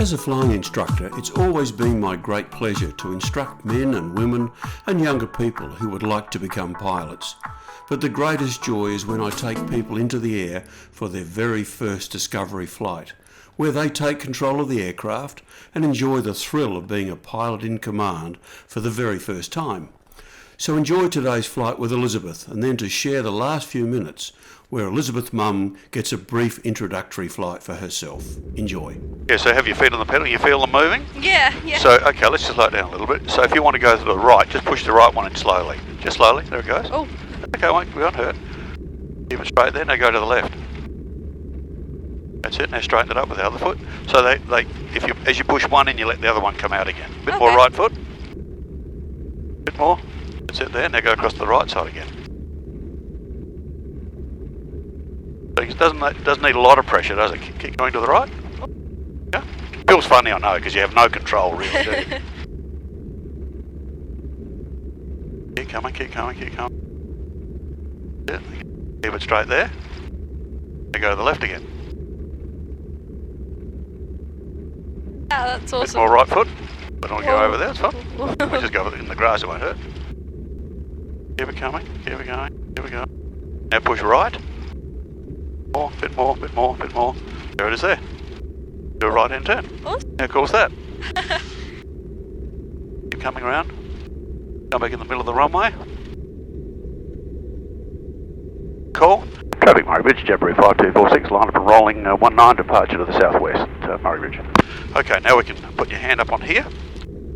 As a flying instructor, it's always been my great pleasure to instruct men and women and younger people who would like to become pilots. But the greatest joy is when I take people into the air for their very first discovery flight, where they take control of the aircraft and enjoy the thrill of being a pilot in command for the very first time. So enjoy today's flight with Elizabeth, and then to share the last few minutes where Elizabeth's mum gets a brief introductory flight for herself. Enjoy. Yeah, so have your feet on the pedal, you feel them moving? Yeah. So, okay, let's just slow it down a little bit. So if you want to go to the right, just push the right one in slowly. Just slowly, there it goes. Oh. Okay, we won't hurt. Keep it straight there, now go to the left. That's it, now straighten it up with the other foot. So as you push one in, you let the other one come out again. A bit more right foot. A bit more. That's it there, now go across to the right side again. So it doesn't need a lot of pressure, does it? Keep going to the right. Yeah. Feels funny, I know, because you have no control really, do you? Keep coming, keep coming, keep coming. Yeah. Keep it straight there. Now go to the left again. Yeah, that's awesome. Bit more right foot. I don't want to go over there, it's fine. We just go in the grass, it won't hurt. Keep it coming, keep it going, keep it going. Now push right. More, bit more, bit more, bit more. There it is there. Do a right hand turn. Awesome. How cool is that? Keep coming around. Come back in the middle of the runway. Cool. Traffic Murray Bridge, Jamboree 5246, line up and rolling 19 departure to the southwest, Murray Bridge. Okay, now we can put your hand up on here.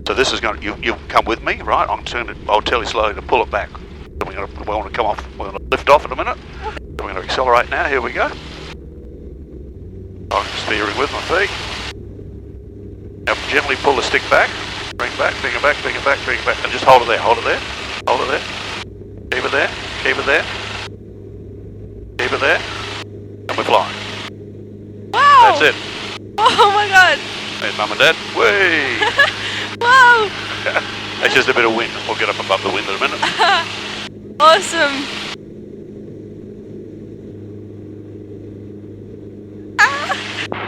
So this is going to, you'll come with me, right? I'll tell you slowly to pull it back. We want to come off, we're going to lift off in a minute. So we're going to accelerate now, here we go. I'm steering with my feet. Now gently pull the stick back, bring it back, bring it back, bring it back, bring it back, and just hold it there, hold it there, hold it there. Keep it there, keep it there. Keep it there, and we're flying. Wow! That's it. Oh my god! There's Mum and Dad. Whee! Wow! That's just a bit of wind. We'll get up above the wind in a minute. Awesome!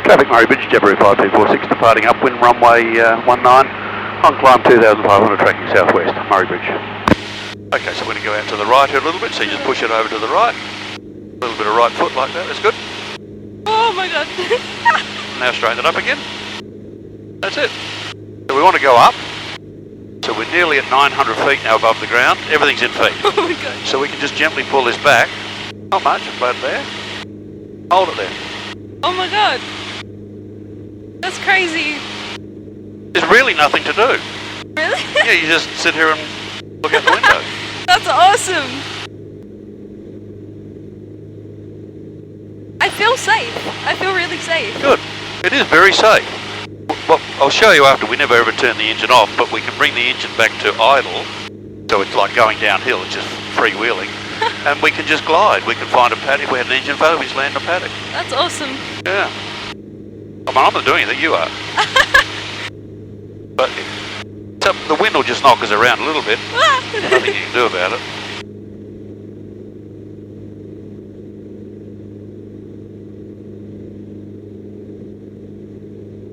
Traffic Murray Bridge, Jamboree 5246, departing upwind runway 19, on climb 2,500, tracking southwest, Murray Bridge. Okay, so we're going to go out to the right here a little bit, so you just push it over to the right. A little bit of right foot like that, that's good. Oh my god! Now straighten it up again. That's it. So we want to go up. So we're nearly at 900 feet now above the ground. Everything's in feet. Oh my god. So we can just gently pull this back. Not much, flat there. Hold it there. Oh my god. That's crazy. There's really nothing to do. Really? Yeah, you just sit here and look out the window. That's awesome. I feel safe. I feel really safe. Good. It is very safe. Well, I'll show you after. We never ever turn the engine off, but we can bring the engine back to idle. So it's like going downhill, it's just freewheeling. And we can just glide. We can find a paddock. We had an engine failure, we just land in a paddock. That's awesome. Yeah. I mean, I'm not doing anything, you are. But the wind will just knock us around a little bit. Nothing you can do about it.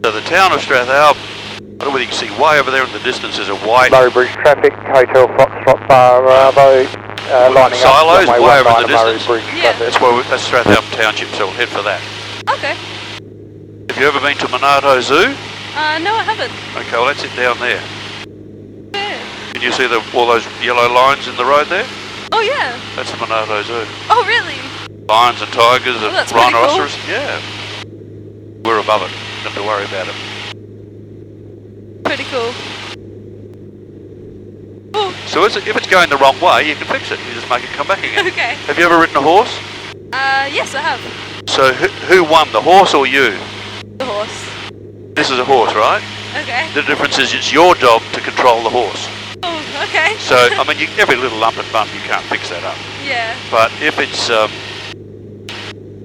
So the town of Strathalbyn, I don't know whether you can see way over there in the distance is a white... Murray Bridge traffic, Hotel Foxtrot Bravo, lining silos up way over in the distance. Yeah. That's Strathalbyn Township, so we'll head for that. Okay. Have you ever been to Monarto Zoo? No I haven't. Okay, well that's it down there. Yeah. Can you see all those yellow lines in the road there? Oh yeah. That's the Monarto Zoo. Oh really? Lions and tigers and that's pretty rhinoceros. cool. Yeah. We're above it. Don't have to worry about it. Pretty cool. Oh. So if it's going the wrong way, you can fix it. You just make it come back again. Okay. Have you ever ridden a horse? Yes I have. So who won, the horse or you? The horse. This is a horse, right? Okay. The difference is it's your job to control the horse. Oh, okay. So, I mean, every little lump and bump, you can't fix that up. Yeah. But if it's,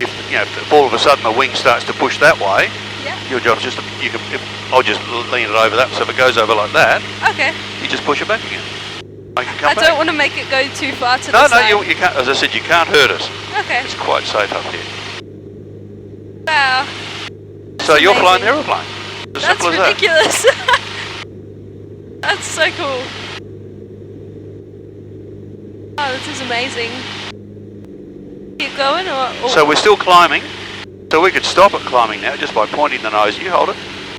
if all of a sudden the wing starts to push that way, Yeah. your job's just, I'll just lean it over that, so if it goes over like that, Okay. you just push it back again. Make it come I back. don't want to make it go too far to the side. No, you can't, as I said, you can't hurt us. Okay. It's quite safe up here. Wow. So you're flying the amazing. aeroplane? As That's simple as that. ridiculous. That's so cool. Oh, this is amazing. Keep going or? So we're still climbing. So we could stop at climbing now just by pointing the nose. You hold it,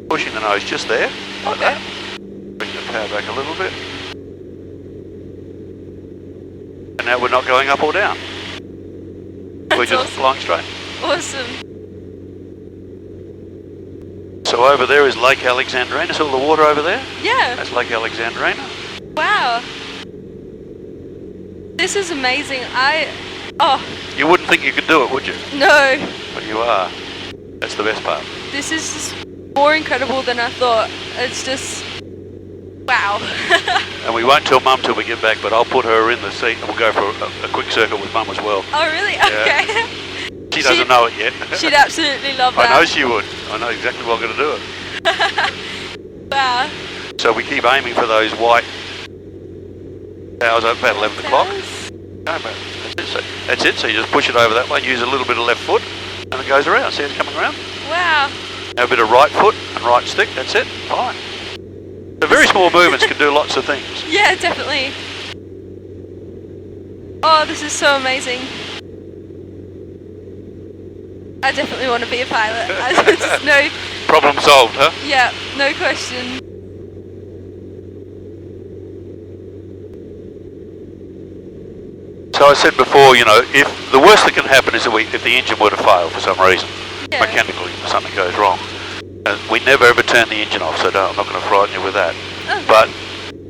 pushing the nose just there, like that. Bring the power back a little bit. And now we're not going up or down. We're just flying straight. Awesome. So over there is Lake Alexandrina. See all the water over there? Yeah. That's Lake Alexandrina. Wow. This is amazing. You wouldn't think you could do it, would you? No. But you are. That's the best part. This is more incredible than I thought. It's just, wow. And we won't tell Mum till we get back, but I'll put her in the seat and we'll go for a quick circuit with Mum as well. Oh, really? Yeah. Okay. She doesn't know it yet. She'd absolutely love that. I know she would. I know exactly what I'm going to do it. Wow. So we keep aiming for those white towers at about 11 o'clock. No, but that's it. So you just push it over that way, use a little bit of left foot, and it goes around. See it coming around? Wow. Now a bit of right foot and right stick, that's it. Fine. The very small movements can do lots of things. Yeah, definitely. Oh, this is so amazing. I definitely want to be a pilot. Just no. Problem solved, huh? Yeah, no question. So I said before, you know, if the worst that can happen is if the engine were to fail for some reason, mechanically something goes wrong, and we never ever turn the engine off. So I'm not going to frighten you with that. Okay. But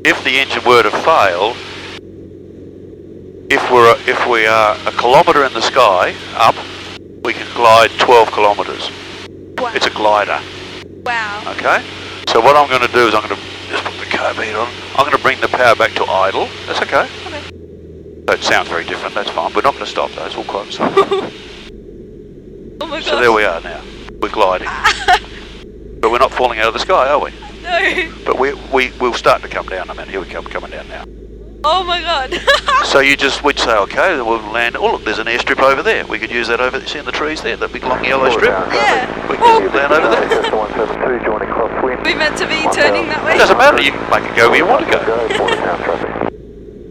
if the engine were to fail, if we are a kilometre in the sky up, we can glide 12 kilometres. Wow. It's a glider. Wow. Okay? So what I'm going to do is I'm going to just put the carburetor on. I'm going to bring the power back to idle. That's okay. Okay. So it sounds very different. That's fine. We're not going to stop though. It's all quite simple. Oh my god. So there we are now. We're gliding. But we're not falling out of the sky, are we? No. But we'll start to come down. I mean, here we come, coming down now. Oh my god. So we'd say, okay, then we'll land. Oh look, there's an airstrip over there. We could use that over. See in the trees there, that big long yellow strip. Yeah. We can land over there. We meant to be turning that way. It doesn't matter. You can make it go where you want to go.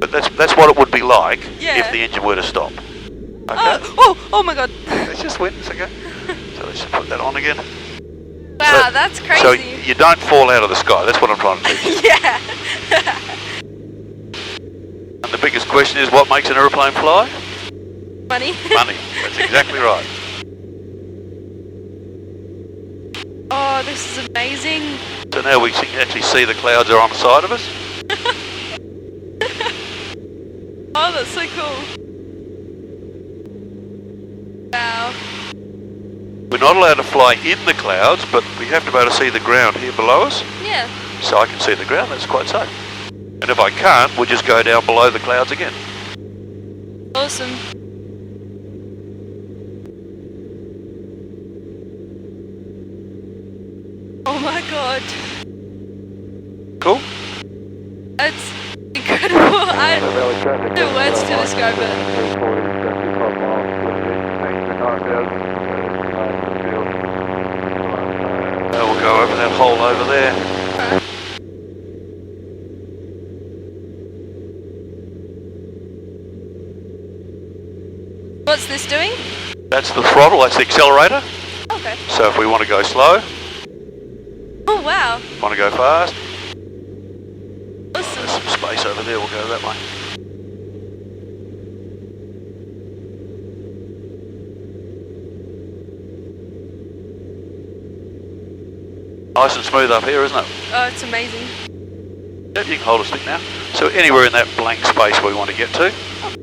But that's what it would be like if the engine were to stop. Okay. Oh my god. Let's just win. It's okay. So let's just put that on again. Wow, that's crazy. So you don't fall out of the sky. That's what I'm trying to teach you. Yeah. And the biggest question is, what makes an aeroplane fly? Money. Money. That's exactly right. Oh, this is amazing. So now we can actually see the clouds are on the side of us. Oh, that's so cool. Wow. We're not allowed to fly in the clouds, but we have to be able to see the ground here below us. Yeah. So I can see the ground. That's quite safe. And if I can't, we'll just go down below the clouds again. Awesome. Oh my god. Cool? That's incredible. I have no words to describe it. Now we'll go over that hole over there. What's this doing? That's the throttle, that's the accelerator. Okay. So if we want to go slow, Oh wow. want to go fast, Awesome. there's some space over there, we'll go that way. Nice and smooth up here, isn't it? Oh, it's amazing. Yep, you can hold a stick now. So anywhere in that blank space we want to get to,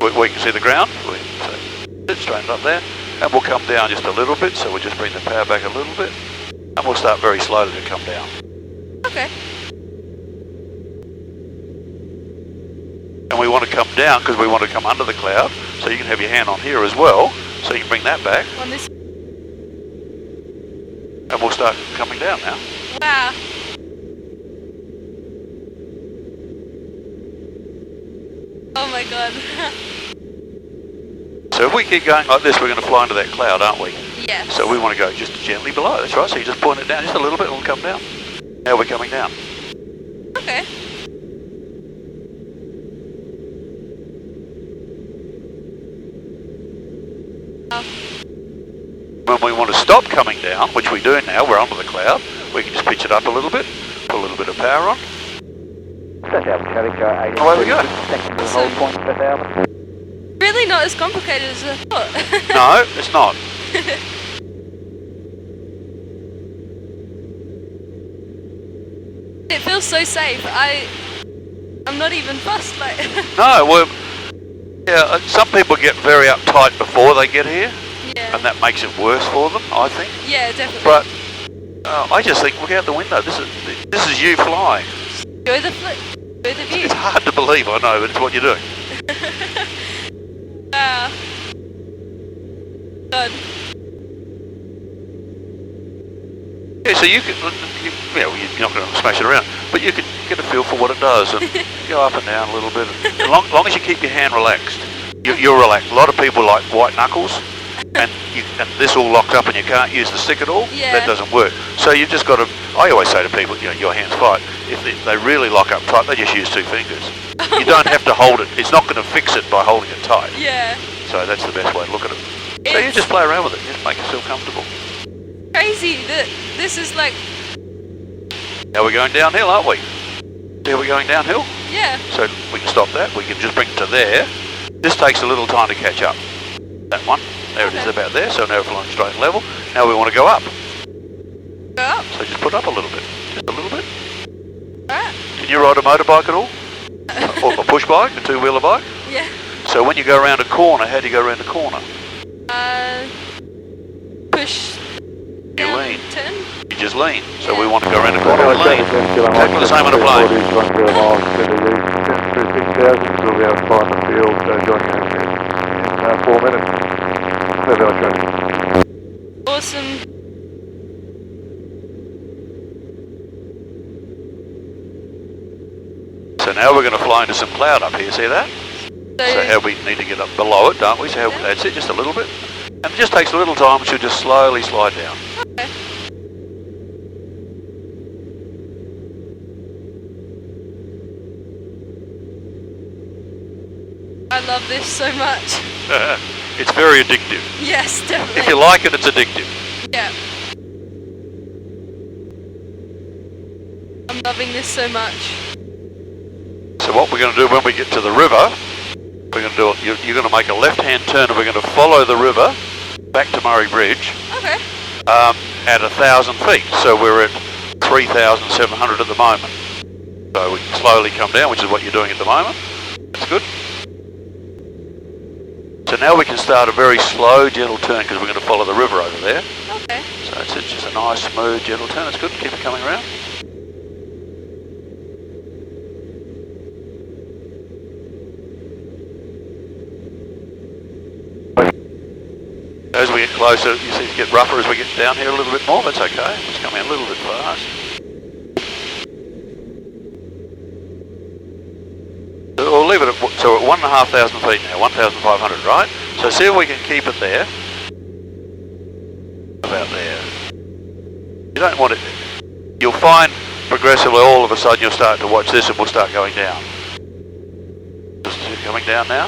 we can see the ground. So sit straight up there, and we'll come down just a little bit. So we'll just bring the power back a little bit, and we'll start very slowly to come down. Okay. And we want to come down because we want to come under the cloud. So you can have your hand on here as well. So you can bring that back, On this. and we'll start coming down now. Wow. Oh my god. So if we keep going like this, we're going to fly into that cloud, aren't we? Yes. So we want to go just gently below. That's right. So you just point it down just a little bit, and it'll come down. Now we're coming down. Okay. Oh. When we want to stop coming down, which we do now, we're under the cloud, we can just pitch it up a little bit, put a little bit of power on. Away we go. Really not as complicated as I thought. No, it's not. It feels so safe. I'm not even fussed, like. No, well, yeah, some people get very uptight before they get here, Yeah. and that makes it worse for them, I think. Yeah, definitely. But I just think, look out the window. This is you flying. Enjoy the flip. Enjoy the view. It's hard to believe, I know, but it's what you're doing. Wow. God. Yeah, so you can, you're not going to smash it around, but you can get a feel for what it does and go up and down a little bit. As long as you keep your hand relaxed, you're relaxed. A lot of people like white knuckles, and this all locked up and you can't use the stick at all. Yeah. That doesn't work. So you've just got to, I always say to people, your hands fight. If they really lock up tight, they just use 2 fingers. You don't have to hold it. It's not going to fix it by holding it tight. Yeah. So that's the best way to look at it. So you just play around with it. Just make yourself comfortable. Crazy that this is like. Now we're going downhill, aren't we? Yeah, we're going downhill. Yeah. So we can stop that. We can just bring it to there. This takes a little time to catch up. That one. There it is about there. So now we're flying straight and level. Now we want to go up. Go up. So just put up a little bit. Just a little bit. Alright. Can you ride a motorbike at all? Or a push bike, a 2-wheeler bike? Yeah. So when you go around a corner, how do you go around a corner? Push. You Down, lean. Turn. You just lean. So we want to go around a corner and lean. Exactly the same on a plane. We'll be able to find the field, join you in 4 minutes. Awesome. So now we're going to fly into some cloud up here, see that? So how we need to get up below it, don't we? So that's it, just a little bit. And it just takes a little time, it should just slowly slide down. Okay. I love this so much. It's very addictive. Yes, definitely. If you like it, it's addictive. Yeah. I'm loving this so much. So what we're going to do when we get to the river, we're going to do, you're going to make a left-hand turn and we're going to follow the river back to Murray Bridge. Okay. At 1,000 feet. So we're at 3,700 at the moment. So we can slowly come down, which is what you're doing at the moment. That's good. So now we can start a very slow, gentle turn because we're going to follow the river over there. Okay. So it's just a nice, smooth, gentle turn. That's good. Keep it coming around. As we get closer, you see it get rougher as we get down here a little bit more. That's okay. It's coming a little bit fast. We'll leave it at, so at 1,500 feet now, 1,500, right? So see if we can keep it there. About there. You don't want it. You'll find progressively all of a sudden you'll start to watch this and we'll start going down. Just coming down now.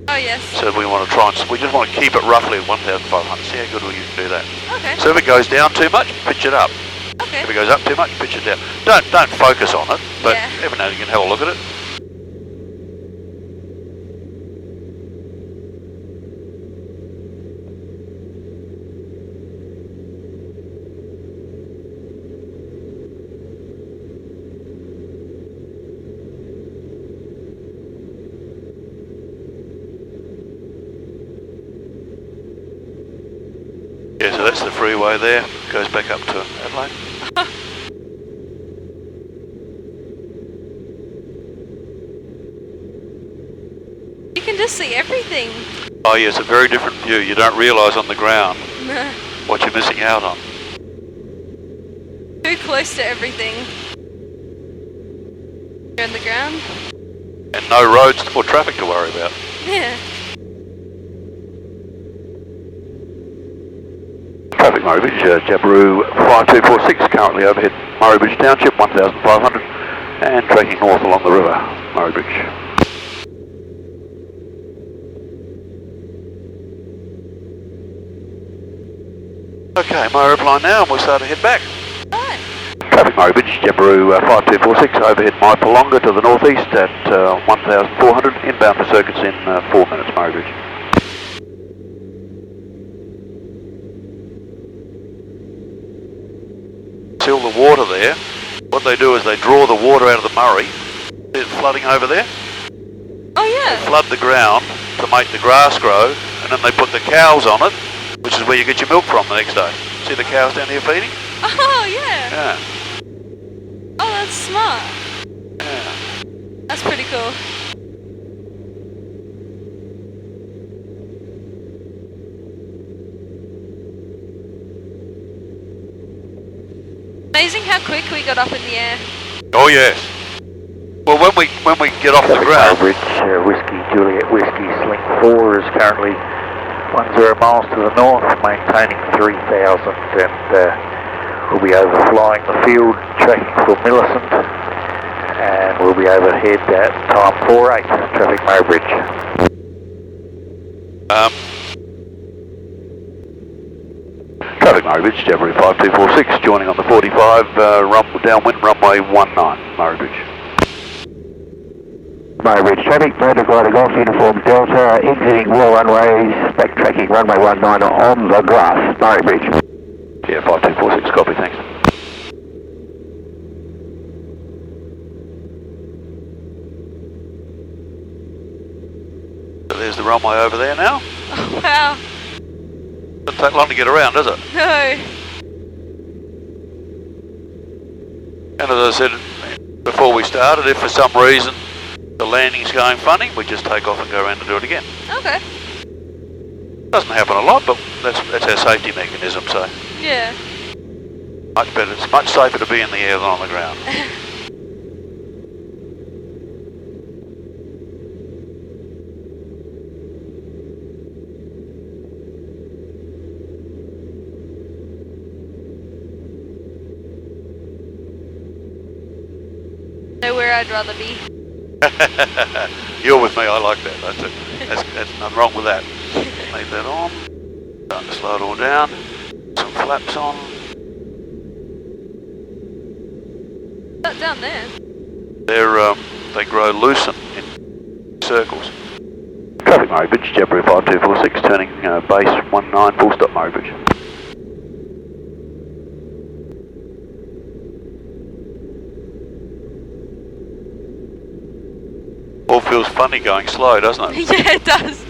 Oh yes. So we want to try and, we just want to keep it roughly at 1,500. See how good we can do that. Okay. So if it goes down too much, pitch it up. Okay. If it goes up too much, pitch it down. Don't focus on it, but Yeah. every now and then you can have a look at it. Yeah, so that's the freeway there. Goes back up to Adelaide. You can just see everything. Oh yeah, it's a very different view. You don't realise on the ground Nah. what you're missing out on. Too close to everything. You're on the ground. And no roads or traffic to worry about. Yeah. Traffic Murray Bridge, Jabiru 5246 currently overhead. Murray Bridge Township, 1,500, and tracking north along the river, Murray Bridge. Okay, my aeroplane now, and we'll start to head back. Right. Traffic Murray Bridge, Jamboree 5246, overhead Maipolonga to the northeast at 1,400, inbound for circuits in 4 minutes, Murray Bridge. Seal the water there. What they do is they draw the water out of the Murray. See it flooding over there? Oh yeah. They flood the ground to make the grass grow, and then they put the cows on it, which is where you get your milk from the next day. See the cows down here feeding? Oh yeah. Yeah. Oh, that's smart. Yeah. That's pretty cool. Amazing how quick we got up in the air. Oh yes. Well, when we get off the ground. Bridge, Whiskey Juliet Whiskey Sling 4 is currently 10 miles to the north, maintaining 3,000, and we'll be overflying the field, tracking for Millicent, and we'll be overhead at time 48, traffic Murray Bridge. Traffic Murray Bridge, Jamboree 5246, joining on the 45, downwind runway 19, Murray Bridge. Murray Bridge traffic, motor glider Golf Uniform Delta, exiting wall runways, backtracking runway 19 on the grass, Murray Bridge. Yeah, 5246, copy, thanks. So there's the runway over there now. Oh wow. Doesn't take long to get around, does it? No. And as I said before we started, if for some reason the landing's going funny, we just take off and go around and do it again. Okay. Doesn't happen a lot, but that's our safety mechanism, so Yeah. much better. It's much safer to be in the air than on the ground. Know where I'd rather be. You're with me, I like that. That's nothing wrong with that. Leave that on. Starting to slow it all down. Some flaps on. That down there. They grow loose in circles. Traffic Murray Bridge, Jamboree 5246, turning base 19, full stop Murray Bridge. All feels funny going slow, doesn't it? Yeah, it does.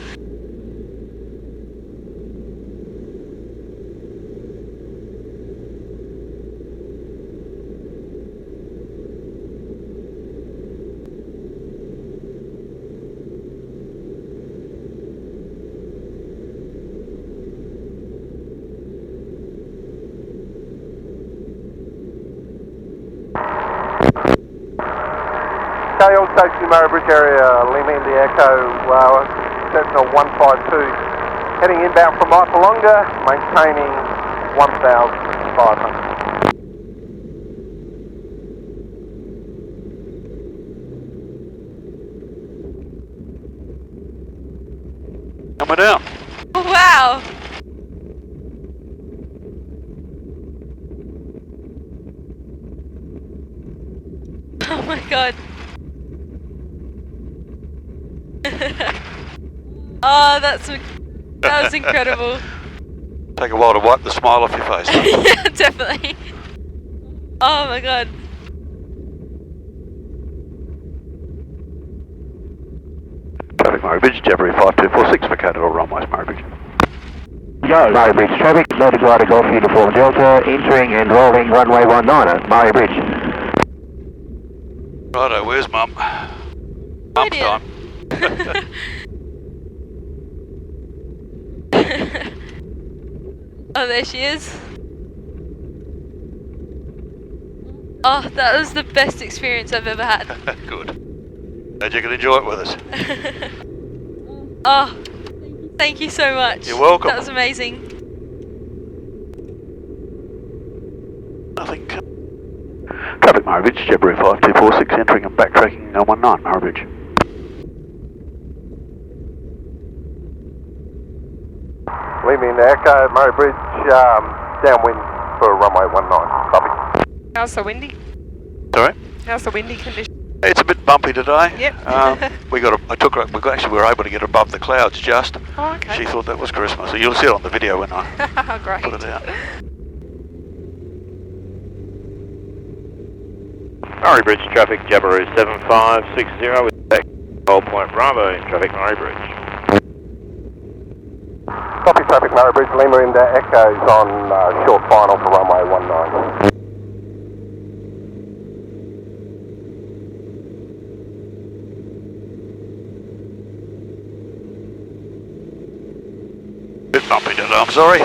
KL Station Murray Bridge area, Lima India Echo, Sentinel 152, heading inbound from Maipolonga, maintaining 1,500. Coming down. Oh, wow. Oh my god. Oh, that was incredible. Take a while to wipe the smile off your face. Yeah, definitely. Oh my god. Traffic Murray Bridge, Jamboree 5246 for Catador runways, Murray Bridge. Go, Murray Bridge traffic, motor glider Golf Uniform Delta, entering and rolling runway 19, Murray Bridge. Righto, where's Mum? Mum's dear. time. Oh, there she is. Oh, that was the best experience I've ever had. Good. Glad you can enjoy it with us. Oh, thank you so much. You're welcome. That was amazing. Nothing. Traffic Murray Bridge, Jabiru 5246, entering and backtracking 19 Murray Bridge. Leaving the Echo, Murray Bridge, downwind for runway 19. Copy. How's the windy? Sorry? How's the windy condition? It's a bit bumpy today. Yep. we were able to get above the clouds just. Oh, okay. She thought that was Christmas. So you'll see it on the video when I Great. put it out. Murray Bridge traffic, Jabiru 7560 with back Gold Point Bravo in traffic Murray Bridge. Copy traffic, Murray Bridge, Lima into Echoes on short final for runway 19. Bit bumpy today, I'm sorry.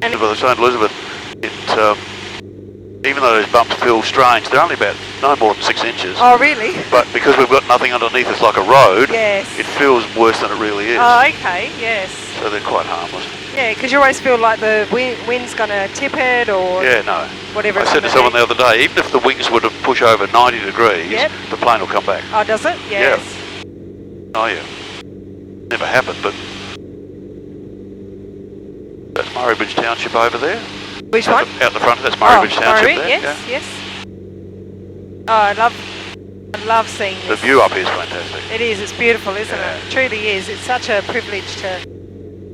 And For the St. Elizabeth, even though those bumps feel strange, they're only about no more than 6 inches. oh, really? But because we've got nothing underneath us like a road, Yes. it feels worse than it really is. Oh, okay. Yes. So they're quite harmless. Yeah, because you always feel like the wind's going to tip it or Yeah, no. whatever. I it's said to gonna someone do. the other day, even if the wings were to push over 90 degrees, Yep. the plane will come back. Oh, does it? Yes. Oh yeah. Never happened, but that's Murray Bridge Township over there. Which one? Out the front, that's Murray Bridge Township Murray, there. yes, yes. Oh, I love seeing The this. view up here is fantastic. It is, it's beautiful, isn't Yeah. it? It truly is. It's such a privilege to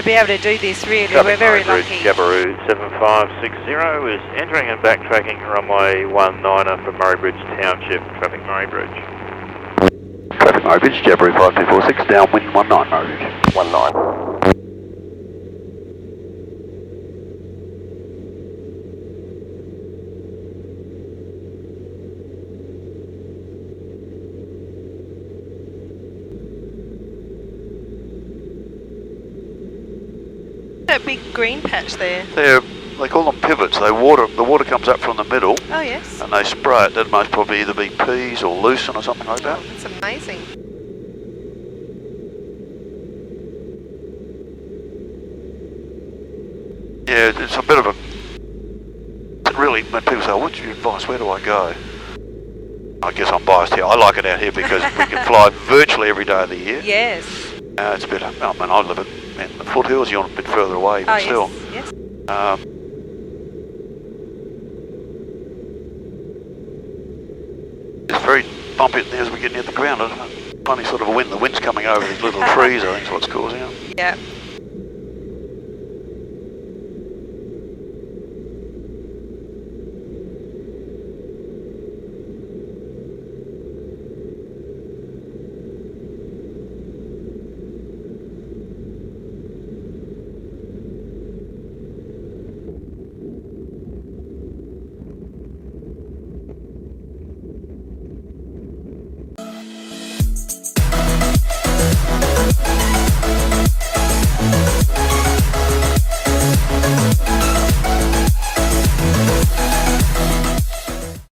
be able to do this, really. Traffic We're very Murray lucky. Bridge, Jabiru 7560 is entering and backtracking runway 19 for Murray Bridge Township, traffic Murray Bridge. Traffic Murray Bridge, Jabiru 5246, downwind 19 Murray Bridge. 19. That big green patch there. They call them pivots. The water comes up from the middle Oh, yes. and they spray it. That must probably either be peas or lucerne or something like that. Oh, that's amazing. Yeah, it's a bit of a... Really, when people say, what's your advice, where do I go? I guess I'm biased here. I like it out here because we can fly virtually every day of the year. Yes. It's a bit... I mean, I live in the foothills, you're a bit further away, but Oh, still. yes. It's very bumpy as we get near the ground. Funny sort of a wind. The wind's coming over these little trees, I think is what's causing it. Yeah.